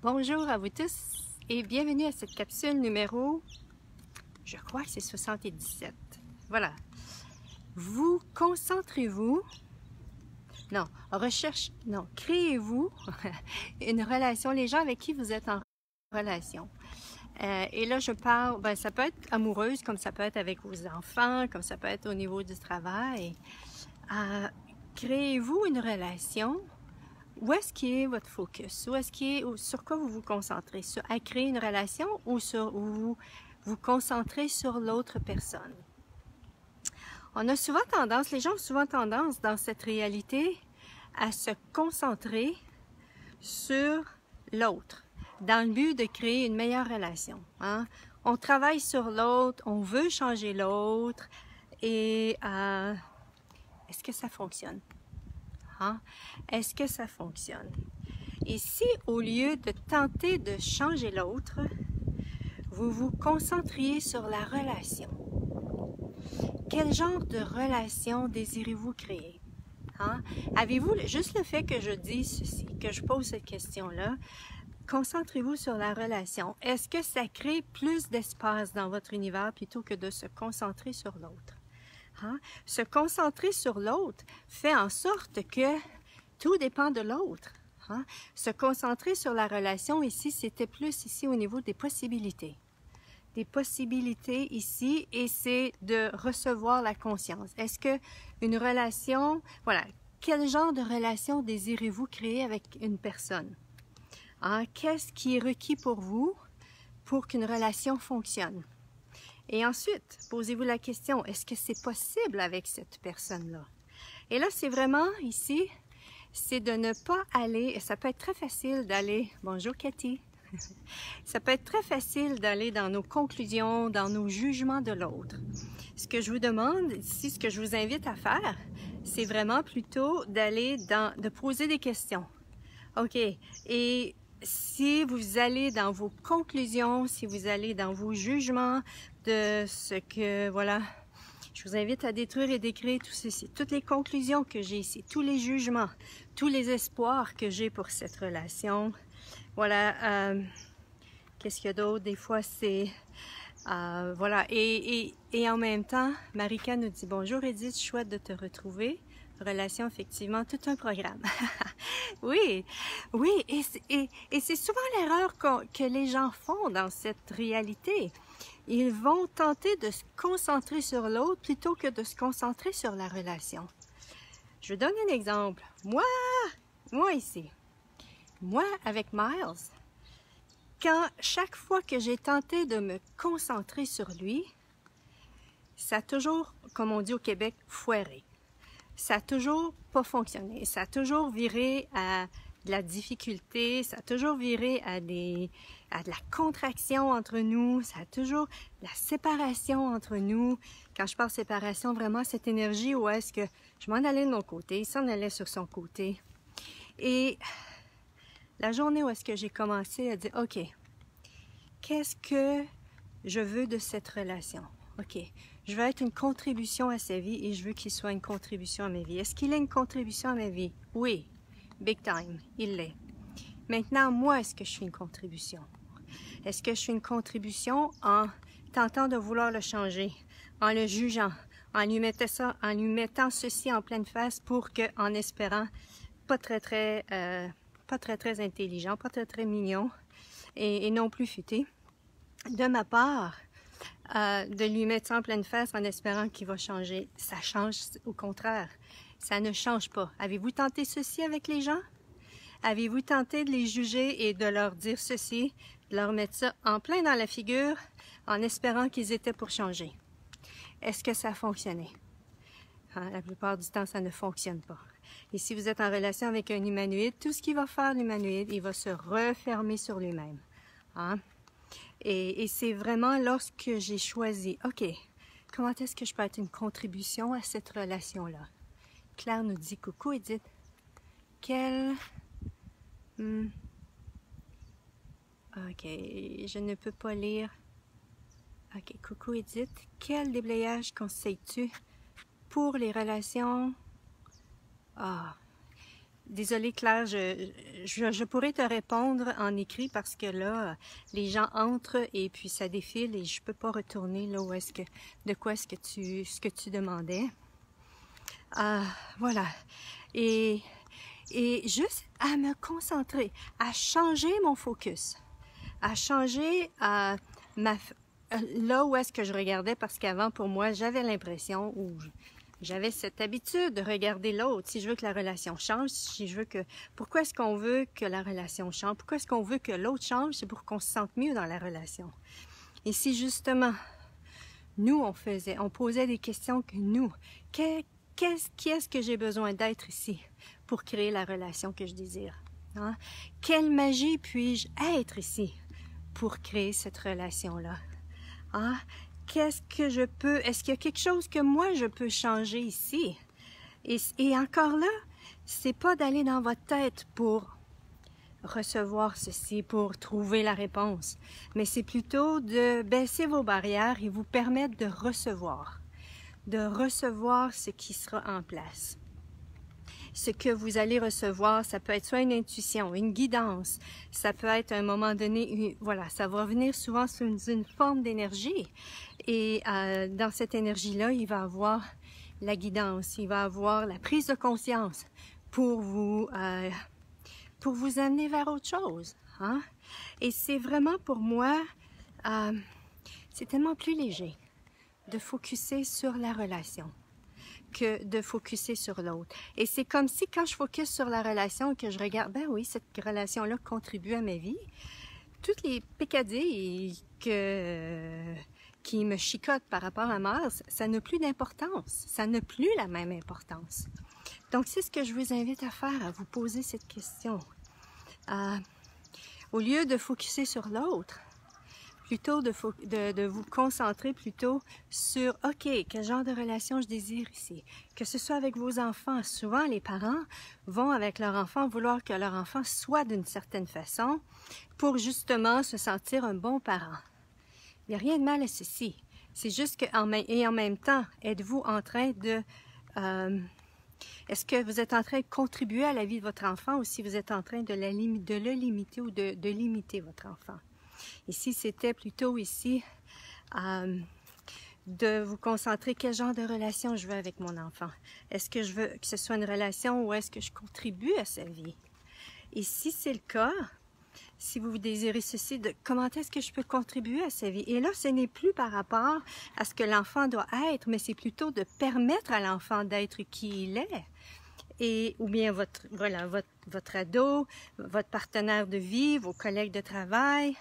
Bonjour à vous tous et bienvenue à cette capsule numéro, je crois que c'est 77. Voilà. Vous concentrez-vous, créez-vous une relation, les gens avec qui vous êtes en relation. Et là, je parle, ça peut être amoureuse, comme ça peut être avec vos enfants, comme ça peut être au niveau du travail. Créez-vous une relation. Où est-ce qui est votre focus? Sur quoi vous vous concentrez? À créer une relation ou sur vous vous concentrez sur l'autre personne? On a souvent tendance, les gens ont souvent tendance dans cette réalité à se concentrer sur l'autre dans le but de créer une meilleure relation. Hein? On travaille sur l'autre, on veut changer l'autre et est-ce que ça fonctionne? Hein? Est-ce que ça fonctionne? Et si, au lieu de tenter de changer l'autre, vous vous concentriez sur la relation, quel genre de relation désirez-vous créer? Hein? Avez-vous, juste le fait que je dise ceci, que je pose cette question-là, concentrez-vous sur la relation. Est-ce que ça crée plus d'espace dans votre univers plutôt que de se concentrer sur l'autre? Hein? Se concentrer sur l'autre fait en sorte que tout dépend de l'autre. Hein? Se concentrer sur la relation ici, c'était plus ici au niveau des possibilités. Des possibilités ici, et c'est de recevoir la conscience. Est-ce que une relation, voilà, quel genre de relation désirez-vous créer avec une personne? Hein? Qu'est-ce qui est requis pour vous pour qu'une relation fonctionne? Et ensuite, posez-vous la question, est-ce que c'est possible avec cette personne-là? Et là, c'est vraiment ici, c'est de ne pas aller, et ça peut être très facile d'aller, bonjour Cathy, ça peut être très facile d'aller dans nos conclusions, dans nos jugements de l'autre. Ce que je vous demande ici, ce que je vous invite à faire, c'est vraiment plutôt de poser des questions. OK, et si vous allez dans vos conclusions, si vous allez dans vos jugements de ce que, voilà, je vous invite à détruire et d'écrire tout ceci, toutes les conclusions que j'ai ici, tous les jugements, tous les espoirs que j'ai pour cette relation. Voilà, qu'est-ce qu'il y a d'autre? Des fois, c'est... voilà, et en même temps, Marika nous dit « Bonjour Edith, chouette de te retrouver. » Relation, effectivement, tout un programme. Oui, oui, et c'est souvent l'erreur que les gens font dans cette réalité. Ils vont tenter de se concentrer sur l'autre plutôt que de se concentrer sur la relation. Je vous donne un exemple. Moi ici, moi avec Miles, chaque fois que j'ai tenté de me concentrer sur lui, ça a toujours, comme on dit au Québec, foiré. Ça a toujours pas fonctionné. Ça a toujours viré à de la difficulté, ça a toujours viré à de la contraction entre nous, ça a toujours de la séparation entre nous. Quand je parle séparation, vraiment cette énergie où est-ce que je m'en allais de mon côté, il s'en allait sur son côté. Et la journée où est-ce que j'ai commencé à dire, OK, qu'est-ce que je veux de cette relation? OK, je veux être une contribution à sa vie et je veux qu'il soit une contribution à ma vie. Est-ce qu'il est une contribution à ma vie? Oui, big time, il l'est. Maintenant, moi, est-ce que je suis une contribution? Est-ce que je suis une contribution en tentant de vouloir le changer, en le jugeant, en lui mettant ceci en pleine face pour que, en espérant, pas très intelligent, pas très mignon et non plus futé, de ma part, de lui mettre ça en pleine face en espérant qu'il va changer. Ça change, au contraire. Ça ne change pas. Avez-vous tenté ceci avec les gens? Avez-vous tenté de les juger et de leur dire ceci, de leur mettre ça en plein dans la figure en espérant qu'ils étaient pour changer? Est-ce que ça a fonctionné? Hein, la plupart du temps, ça ne fonctionne pas. Et si vous êtes en relation avec un humanoïde, tout ce qu'il va faire, l'humanoïde, il va se refermer sur lui-même. Hein? Et c'est vraiment lorsque j'ai choisi, OK, comment est-ce que je peux être une contribution à cette relation-là? Claire nous dit, coucou Edith, OK, je ne peux pas lire. OK, coucou Edith, quel déblayage conseilles-tu pour les relations? désolée Claire, je pourrais te répondre en écrit parce que là, les gens entrent et puis ça défile et je peux pas retourner là où est-ce que, de quoi est-ce que tu demandais. Voilà. Et juste à me concentrer, à changer mon focus, à changer là où est-ce que je regardais, parce qu'avant, pour moi, j'avais l'impression, ou j'avais cette habitude de regarder l'autre. Si je veux que la relation change, si je veux que... Pourquoi est-ce qu'on veut que la relation change? Pourquoi est-ce qu'on veut que l'autre change? C'est pour qu'on se sente mieux dans la relation. Et si justement, nous, on posait des questions que nous, qui est-ce que j'ai besoin d'être ici pour créer la relation que je désire? Hein? Quelle magie puis-je être ici pour créer cette relation-là? Hein? Qu'est-ce que je peux... Est-ce qu'il y a quelque chose que moi, je peux changer ici? Et encore là, c'est pas d'aller dans votre tête pour recevoir ceci, pour trouver la réponse, mais c'est plutôt de baisser vos barrières et vous permettre de recevoir ce qui sera en place. Ce que vous allez recevoir, ça peut être soit une intuition, une guidance, ça peut être à un moment donné, voilà, ça va venir souvent sous une forme d'énergie. Et dans cette énergie-là, il va avoir la guidance, il va avoir la prise de conscience pour vous amener vers autre chose. Hein? Et c'est vraiment pour moi, c'est tellement plus léger de focuser sur la relation que de focuser sur l'autre. Et c'est comme si quand je focus sur la relation et que je regarde, ben oui, cette relation-là contribue à ma vie, toutes les pécadilles qui me chicotent par rapport à Mars, ça n'a plus d'importance, ça n'a plus la même importance. Donc c'est ce que je vous invite à faire, à vous poser cette question. Au lieu de focuser sur l'autre, plutôt de vous concentrer plutôt sur, OK, quel genre de relation je désire ici? Que ce soit avec vos enfants. Souvent, les parents vont avec leur enfant vouloir que leur enfant soit d'une certaine façon pour justement se sentir un bon parent. Il n'y a rien de mal à ceci. C'est juste qu'en même temps, êtes-vous en train de... est-ce que vous êtes en train de contribuer à la vie de votre enfant ou si vous êtes en train de le limiter ou de limiter votre enfant? Ici, c'était plutôt ici de vous concentrer quel genre de relation je veux avec mon enfant. Est-ce que je veux que ce soit une relation ou est-ce que je contribue à sa vie? Et si c'est le cas, si vous désirez ceci, comment est-ce que je peux contribuer à sa vie? Et là, ce n'est plus par rapport à ce que l'enfant doit être, mais c'est plutôt de permettre à l'enfant d'être qui il est. Ou bien votre ado, votre partenaire de vie, vos collègues de travail.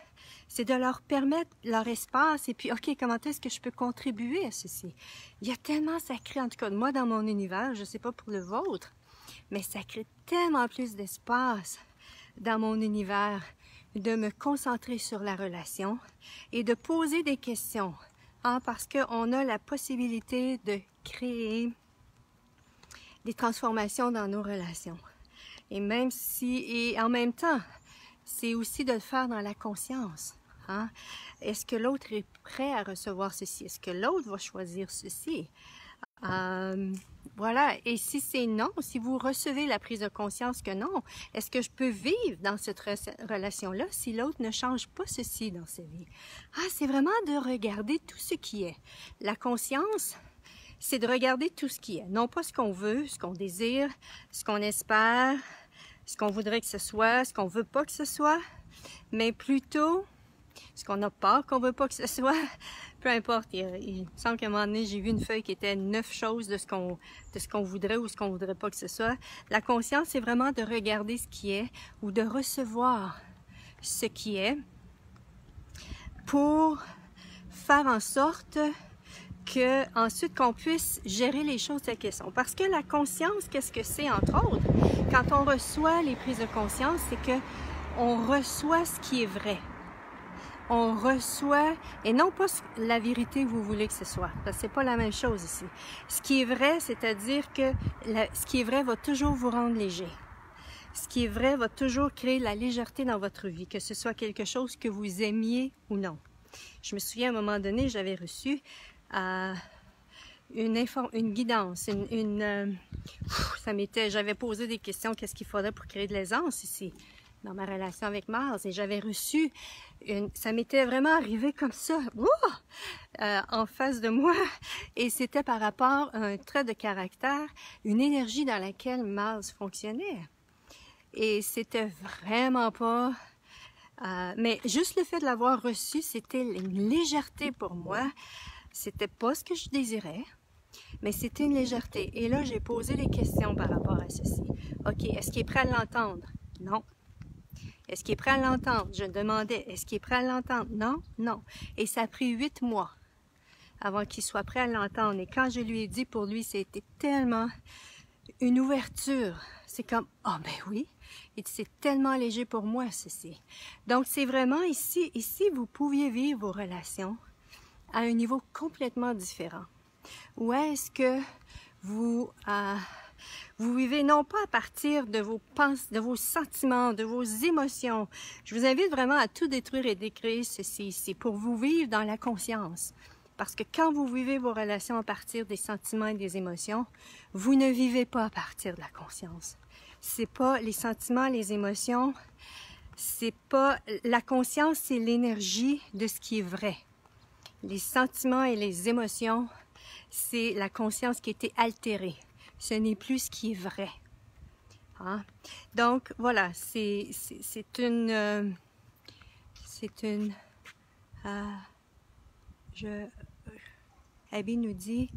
C'est de leur permettre leur espace et puis, OK, comment est-ce que je peux contribuer à ceci? Il y a tellement ça crée, en tout cas, moi, dans mon univers, je ne sais pas pour le vôtre, mais ça crée tellement plus d'espace dans mon univers de me concentrer sur la relation et de poser des questions, hein, parce qu'on a la possibilité de créer des transformations dans nos relations. Et même si, et en même temps, c'est aussi de le faire dans la conscience. Hein? Est-ce que l'autre est prêt à recevoir ceci? Est-ce que l'autre va choisir ceci? Voilà. Et si c'est non, si vous recevez la prise de conscience que non, est-ce que je peux vivre dans cette relation-là si l'autre ne change pas ceci dans sa vie? C'est vraiment de regarder tout ce qui est. La conscience, c'est de regarder tout ce qui est. Non pas ce qu'on veut, ce qu'on désire, ce qu'on espère, ce qu'on voudrait que ce soit, ce qu'on veut pas que ce soit, mais plutôt ce qu'on a peur qu'on veut pas que ce soit. Peu importe, il me semble qu'à un moment donné, j'ai vu une feuille qui était 9 choses de ce qu'on voudrait ou ce qu'on voudrait pas que ce soit. La conscience, c'est vraiment de regarder ce qui est ou de recevoir ce qui est pour faire en sorte ensuite qu'on puisse gérer les choses telles qu'elles sont. Parce que la conscience, qu'est-ce que c'est, entre autres? Quand on reçoit les prises de conscience, c'est que on reçoit ce qui est vrai. On reçoit, et non pas la vérité que vous voulez que ce soit, parce que c'est pas la même chose ici. Ce qui est vrai, c'est-à-dire que ce qui est vrai va toujours vous rendre léger. Ce qui est vrai va toujours créer la légèreté dans votre vie, que ce soit quelque chose que vous aimiez ou non. Je me souviens à un moment donné, j'avais reçu une guidance, j'avais posé des questions, qu'est-ce qu'il faudrait pour créer de l'aisance ici, dans ma relation avec Mars, et j'avais reçu, ça m'était vraiment arrivé comme ça, en face de moi, et c'était par rapport à un trait de caractère, une énergie dans laquelle Mars fonctionnait. Et c'était vraiment pas... mais juste le fait de l'avoir reçu, c'était une légèreté pour moi. C'était pas ce que je désirais, mais c'était une légèreté. Et là, j'ai posé des questions par rapport à ceci. OK, est-ce qu'il est prêt à l'entendre? Non. Est-ce qu'il est prêt à l'entendre? Je demandais, est-ce qu'il est prêt à l'entendre? Non, non. Et ça a pris 8 mois avant qu'il soit prêt à l'entendre. Et quand je lui ai dit, pour lui, c'était tellement une ouverture. C'est comme, ah ben oui, c'est tellement léger pour moi, ceci. Donc, c'est vraiment ici, vous pouviez vivre vos relations à un niveau complètement différent. Ou est-ce que vous vivez non pas à partir de vos pensées, de vos sentiments, de vos émotions. Je vous invite vraiment à tout détruire et décréer ceci ici pour vous vivre dans la conscience. Parce que quand vous vivez vos relations à partir des sentiments et des émotions, vous ne vivez pas à partir de la conscience. C'est pas les sentiments, les émotions, c'est pas... La conscience, c'est l'énergie de ce qui est vrai. Les sentiments et les émotions, c'est la conscience qui a été altérée. Ce n'est plus ce qui est vrai. Hein? Donc, voilà, Abby nous dit,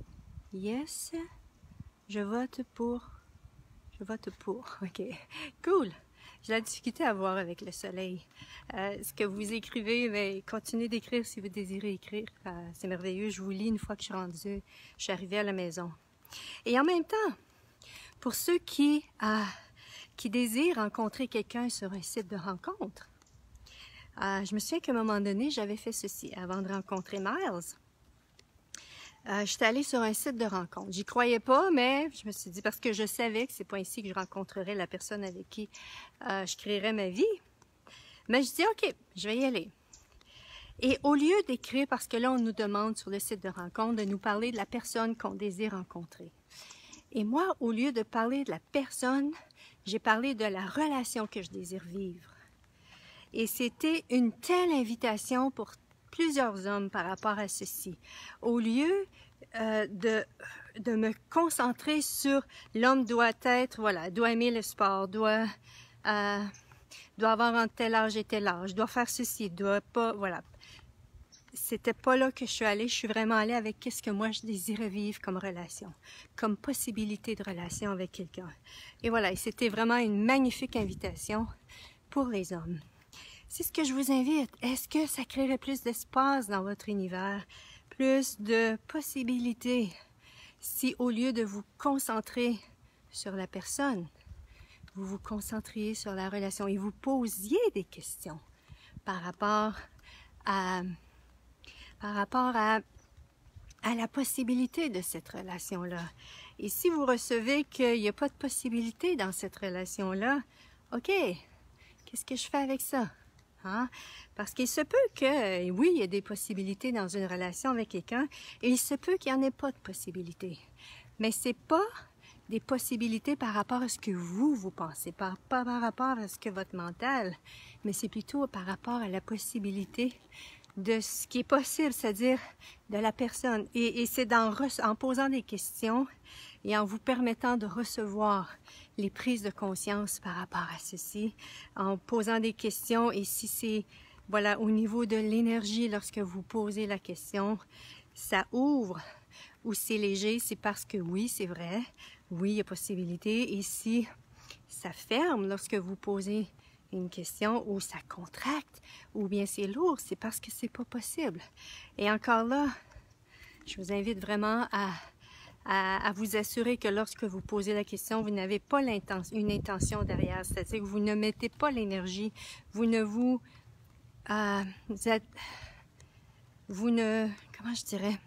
yes, je vote pour. Je vote pour. OK. Cool. J'ai la difficulté à voir avec le soleil. Ce que vous écrivez, mais continuez d'écrire si vous désirez écrire. C'est merveilleux. Je vous lis une fois que je suis arrivée à la maison. Et en même temps, pour ceux qui désirent rencontrer quelqu'un sur un site de rencontre, je me souviens qu'à un moment donné, j'avais fait ceci avant de rencontrer Miles. J'étais allée sur un site de rencontre. J'y croyais pas, mais je me suis dit, parce que je savais que c'est pas ici que je rencontrerais la personne avec qui je créerais ma vie. Mais je dis, OK, je vais y aller. Et au lieu d'écrire, parce que là, on nous demande sur le site de rencontre de nous parler de la personne qu'on désire rencontrer. Et moi, au lieu de parler de la personne, j'ai parlé de la relation que je désire vivre. Et c'était une telle invitation pour plusieurs hommes par rapport à ceci. Au lieu de me concentrer sur l'homme doit être, voilà, doit aimer le sport, doit avoir un tel âge et tel âge, doit faire ceci, doit pas, voilà. C'était pas là que je suis allée. Je suis vraiment allée avec qu'est-ce que moi je désirais vivre comme relation, comme possibilité de relation avec quelqu'un. Et voilà, c'était vraiment une magnifique invitation pour les hommes. C'est ce que je vous invite. Est-ce que ça créerait plus d'espace dans votre univers, plus de possibilités, si au lieu de vous concentrer sur la personne, vous vous concentriez sur la relation et vous posiez des questions par rapport à la possibilité de cette relation-là. Et si vous recevez qu'il n'y a pas de possibilité dans cette relation-là, OK, qu'est-ce que je fais avec ça? Hein? Parce qu'il se peut que, oui, il y a des possibilités dans une relation avec quelqu'un, et il se peut qu'il n'y en ait pas de possibilités. Mais c'est pas des possibilités par rapport à ce que vous pensez, pas par rapport à ce que votre mental, mais c'est plutôt par rapport à la possibilité de ce qui est possible, c'est-à-dire de la personne. Et c'est en posant des questions et en vous permettant de recevoir les prises de conscience par rapport à ceci, en posant des questions. Et si c'est, voilà, au niveau de l'énergie, lorsque vous posez la question, ça ouvre ou c'est léger, c'est parce que oui, c'est vrai, oui, il y a possibilité. Et si ça ferme lorsque vous posez une question, ou ça contracte, ou bien c'est lourd, c'est parce que c'est pas possible. Et encore là, je vous invite vraiment à vous assurer que lorsque vous posez la question, vous n'avez pas une intention derrière, c'est-à-dire que vous ne mettez pas l'énergie, vous ne comment je dirais,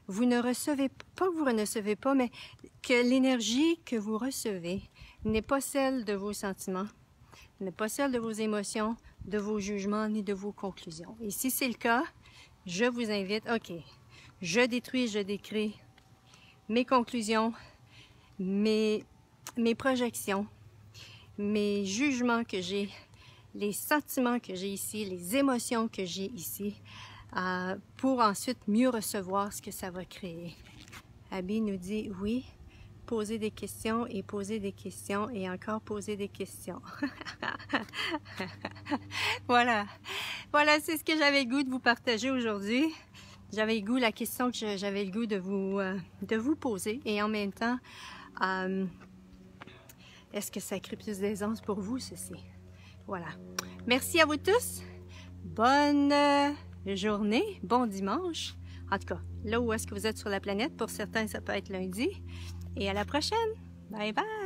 vous ne recevez pas, que vous ne recevez pas, mais que l'énergie que vous recevez n'est pas celle de vos sentiments, n'est pas celle de vos émotions, de vos jugements, ni de vos conclusions. Et si c'est le cas, je vous invite, OK, je détruis, je décris mes conclusions, mes projections, mes jugements que j'ai, les sentiments que j'ai ici, les émotions que j'ai ici, pour ensuite mieux recevoir ce que ça va créer. Abby nous dit oui, poser des questions et poser des questions et encore poser des questions. Voilà, c'est ce que j'avais le goût de vous partager aujourd'hui. J'avais le goût, la question que j'avais le goût de vous poser, et en même temps, est-ce que ça crée plus d'aisance pour vous, ceci? Voilà. Merci à vous tous. Bonne journée, bon dimanche. En tout cas, là où est-ce que vous êtes sur la planète, pour certains, ça peut être lundi. Et à la prochaine. Bye bye.